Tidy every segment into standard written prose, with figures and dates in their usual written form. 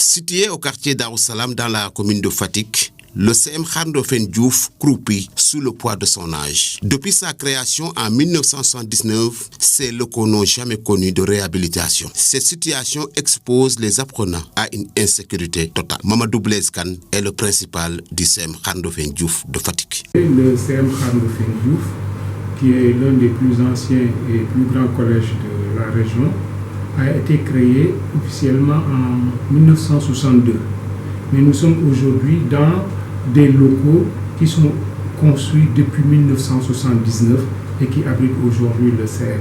Situé au quartier Darussalam dans la commune de Fatick, le CM Khan Ndofène Diouf croupit sous le poids de son âge. Depuis sa création en 1979, ces locaux n'ont jamais connu de réhabilitation. Cette situation expose les apprenants à une insécurité totale. Mamadou Blaise Kane est le principal du CM Khan Ndofène Diouf de Fatick. Le CM Khan Ndofène Diouf, qui est l'un des plus anciens et plus grands collèges de la région, a été créé officiellement en 1962. Mais nous sommes aujourd'hui dans des locaux qui sont construits depuis 1979 et qui abritent aujourd'hui le CM.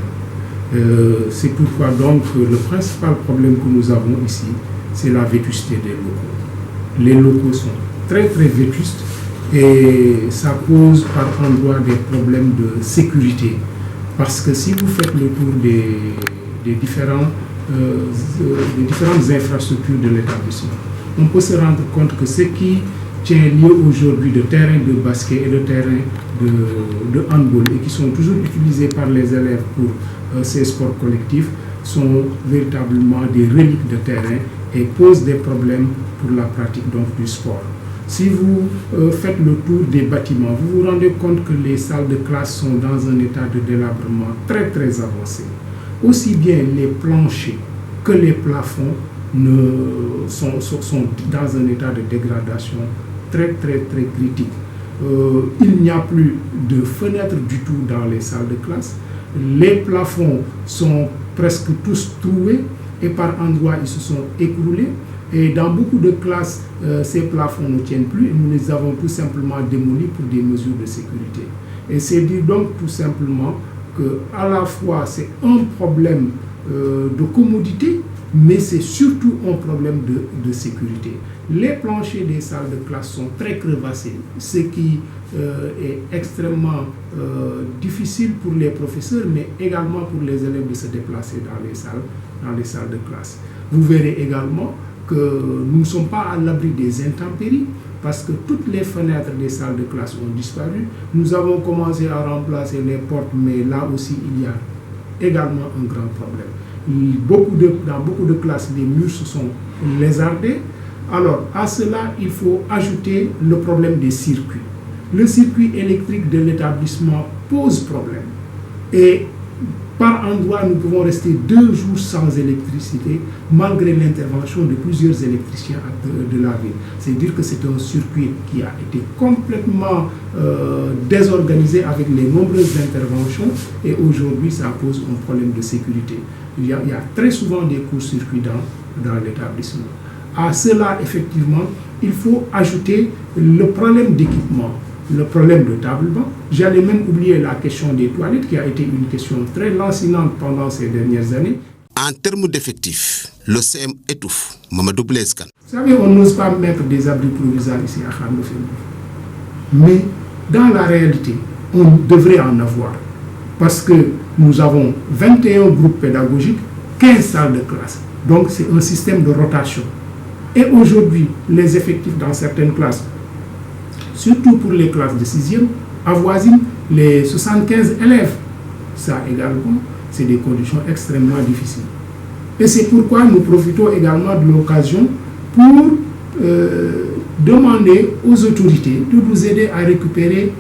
C'est pourquoi donc le principal problème que nous avons ici, c'est la vétusté des locaux. Les locaux sont très vétustes et ça pose par endroits des problèmes de sécurité. Parce que si vous faites le tour des différentes infrastructures de l'établissement, on peut se rendre compte que ce qui tient lieu aujourd'hui de terrain de basket et de terrain de handball et qui sont toujours utilisés par les élèves pour ces sports collectifs sont véritablement des reliques de terrain et posent des problèmes pour la pratique donc du sport. Si vous faites le tour des bâtiments, vous vous rendez compte que les salles de classe sont dans un état de délabrement très avancé. Aussi bien les planchers que les plafonds sont dans un état de dégradation très critique. Il n'y a plus de fenêtres du tout dans les salles de classe. Les plafonds sont presque tous troués et par endroits ils se sont écroulés. Et dans beaucoup de classes, ces plafonds ne tiennent plus et nous les avons tout simplement démolis pour des mesures de sécurité. Et c'est dire donc tout simplement que à la fois c'est un problème de commodité, mais c'est surtout un problème de sécurité. Les planchers des salles de classe sont très crevassés, ce qui est extrêmement difficile pour les professeurs, mais également pour les élèves de se déplacer dans les salles de classe. Vous verrez également que nous ne sommes pas à l'abri des intempéries, parce que toutes les fenêtres des salles de classe ont disparu. Nous avons commencé à remplacer les portes, mais là aussi il y a également un grand problème. Dans beaucoup de classes, les murs se sont lézardés. Alors, à cela, il faut ajouter le problème des circuits. Le circuit électrique de l'établissement pose problème. Et par endroits, nous pouvons rester 2 jours sans électricité, malgré l'intervention de plusieurs électriciens de la ville. C'est-à-dire que c'est un circuit qui a été complètement désorganisé avec les nombreuses interventions et aujourd'hui, ça pose un problème de sécurité. Il y a très souvent des courts-circuits dans l'établissement. À cela, effectivement, il faut ajouter le problème d'équipement, le problème de table-banc. J'allais même oublier la question des toilettes, qui a été une question très lancinante pendant ces dernières années. En termes d'effectifs, le CM étouffe. Mamadou Blaise Kane. Vous savez, on n'ose pas mettre des abris provisoires ici à Khan Ndofène. Mais dans la réalité, on devrait en avoir. Parce que nous avons 21 groupes pédagogiques, 15 salles de classe. Donc c'est un système de rotation. Et aujourd'hui, les effectifs dans certaines classes, surtout pour les classes de 6e, avoisinent les 75 élèves. Ça également, c'est des conditions extrêmement difficiles. Et c'est pourquoi nous profitons également de l'occasion pour demander aux autorités de nous aider à récupérer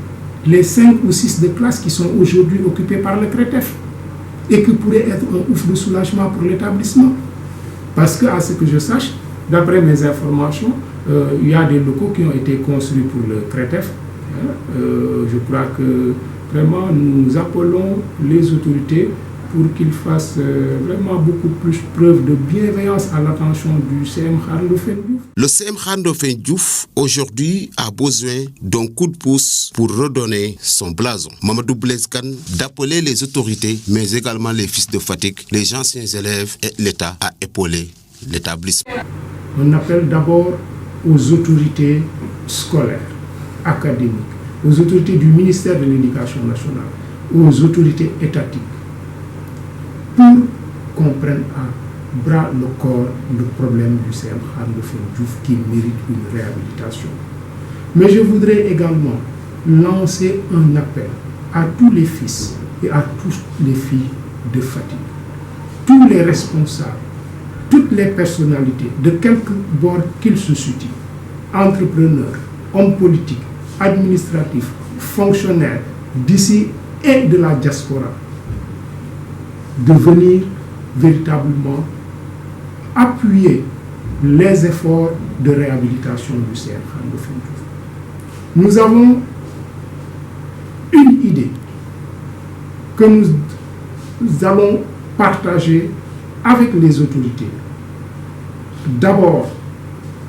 les 5 ou 6 de classes qui sont aujourd'hui occupées par le CRETEF et qui pourraient être un ouf de soulagement pour l'établissement. Parce que, à ce que je sache, d'après mes informations, il y a des locaux qui ont été construits pour le CRETEF. Je crois que vraiment nous appelons les autorités pour qu'ils fassent vraiment beaucoup plus preuve de bienveillance à l'attention du CM Khan Ndofène Diouf. Le CM Khan Ndofène Diouf, aujourd'hui, a besoin d'un coup de pouce pour redonner son blason. Mamadou Blaise Kane d'appeler les autorités, mais également les fils de Fatick, les anciens élèves et l'État à épauler l'établissement. On appelle d'abord aux autorités scolaires, académiques, aux autorités du ministère de l'Éducation nationale, aux autorités étatiques, pour qu'on prenne à bras le corps le problème du CM Khan Ndofène Diouf qui mérite une réhabilitation. Mais je voudrais également lancer un appel à tous les fils et à toutes les filles de Fatick, tous les responsables, toutes les personnalités, de quelque bord qu'ils se situent, entrepreneurs, hommes politiques, administratifs, fonctionnaires d'ici et de la diaspora, de venir véritablement appuyer les efforts de réhabilitation du CM Khandofin Diouf. Nous avons une idée que nous allons partager avec les autorités. D'abord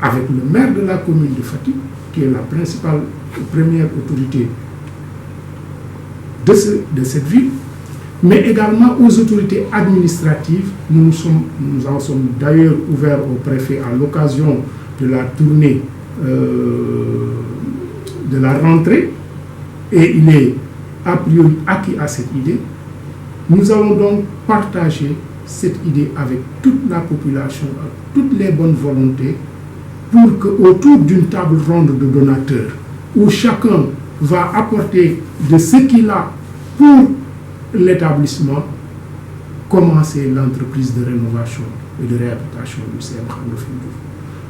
avec le maire de la commune de Fatick, qui est la première autorité de cette ville, mais également aux autorités administratives. Nous en sommes d'ailleurs ouverts au préfet à l'occasion de la tournée de la rentrée, et il est a priori acquis à cette idée. Nous allons donc partager cette idée avec toute la population, avec toutes les bonnes volontés, pour qu'autour d'une table ronde de donateurs, où chacun va apporter de ce qu'il a pour l'établissement, commencer l'entreprise de rénovation et de réhabilitation du CM Khandofin Diouf.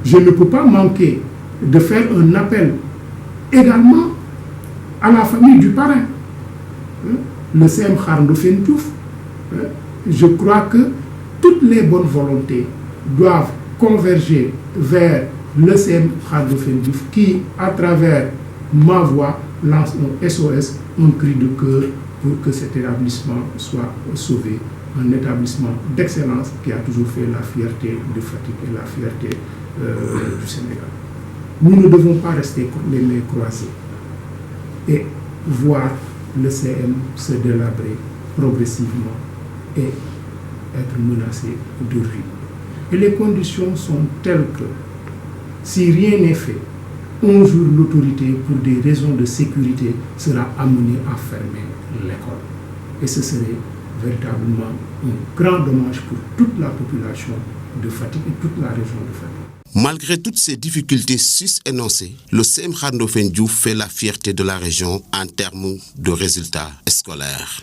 Je ne peux pas manquer de faire un appel également à la famille du parrain, le CM Khandofin Diouf. Je crois que toutes les bonnes volontés doivent converger vers le CM Khandofin Diouf qui, à travers ma voix, lance un SOS, un cri de cœur pour que cet établissement soit sauvé. Un établissement d'excellence qui a toujours fait la fierté de Fatick et la fierté du Sénégal. Nous ne devons pas rester les mains croisées et voir le CM se délabrer progressivement et être menacé de ruine. Et les conditions sont telles que, si rien n'est fait, un jour l'autorité, pour des raisons de sécurité, sera amenée à fermer l'école. Et ce serait véritablement un grand dommage pour toute la population de Fatick et toute la région de Fatick. Malgré toutes ces difficultés sus-énoncées, le CM Khandofin Diouf fait la fierté de la région en termes de résultats scolaires.